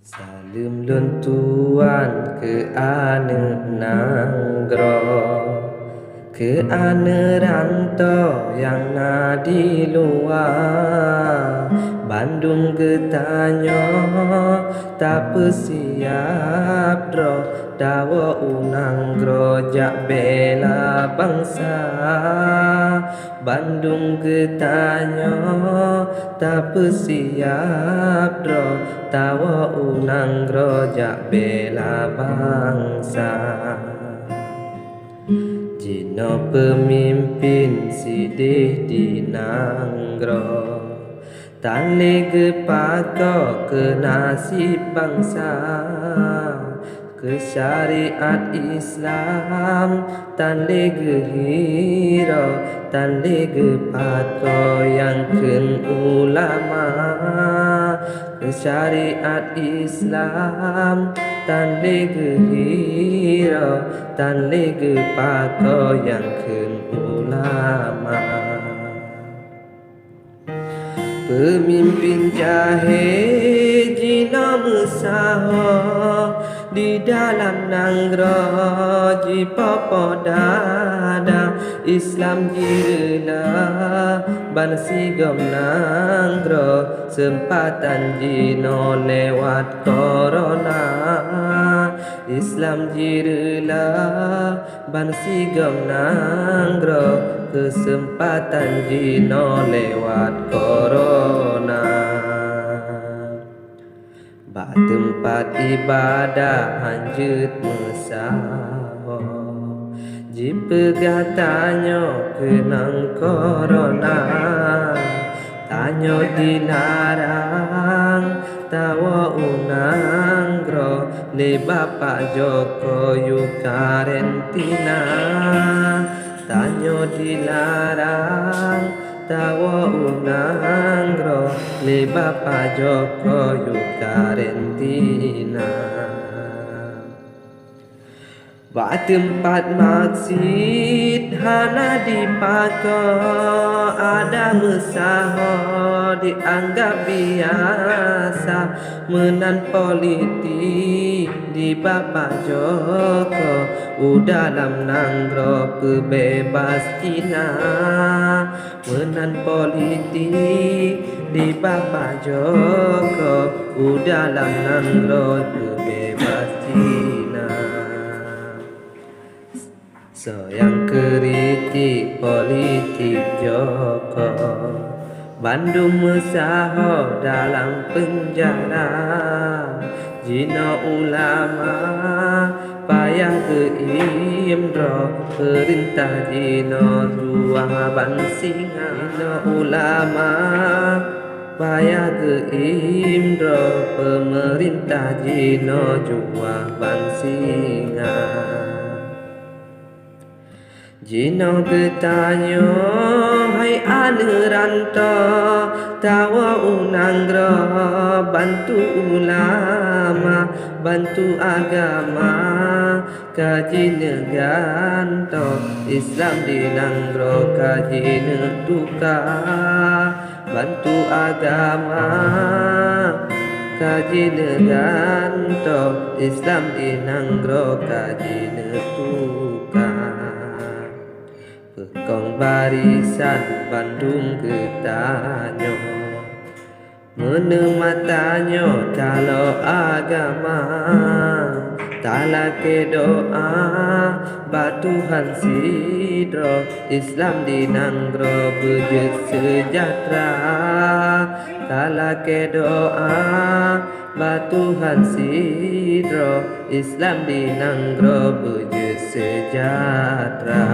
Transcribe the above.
Salim luntuan ke ane nanggro, ke ane rantau yang di luar. Bandung getanyo tak siap dro, dawa unang jak bela bangsa. Bandung getanyo tak siap dro, tawa unang jak bela bangsa. Jino pemimpin sidih di nanggro, tane gepako ke nasib bangsa, ke syariat Islam tane gehiro, tane gepako yang ken ulama, ke syariat Islam tane gehiro, tane gepako yang ken ulama. Pemimpin jahe jina musaho di dalam nanggro jipopo dada Islam jirela bansigom nanggro sempatan jino lewat corona. Islam jirela bansigom nanggro kesempatan jino lewat corona. Bak tempat ibadah hanjut mesaho, jipegah tanyo kenang corona. Tanyo dilarang tawa unanggro, le Bapak Joko yu karantina. Tanyo dilarang tawa unanggro, le Bapak Joko yu karantina. Bak tempat maksud hana dipako, ada mesaho dianggap biasa. Menan politik di Bapak Joko, dalam nanggro pebebas Cina. Menan politik di Bapak Joko, dalam nanggro pebebas Cina. So yang kritik politik Joko, Bandung mesaho dalam penjara. Jino ulama payah ke Imro, perintah jino jual bansinga. Jino ulama payah ke Imro, pemerintah jino jual bansinga. Jino getanyo hai ane rantau tawa unanggro, bantu ulama, bantu agama, kaji neganto Islam di nanggro, kaji neduka, bantu agama, kaji neganto Islam di nanggro, kaji neduka. Pekong barisan Bandung getanyo, menematanya kalau agama, talake doa batuhan sidro, Islam di nanggro bejut sejahtera. Talake doa batuhan sidro, Islam di nanggro bejut sejahtera.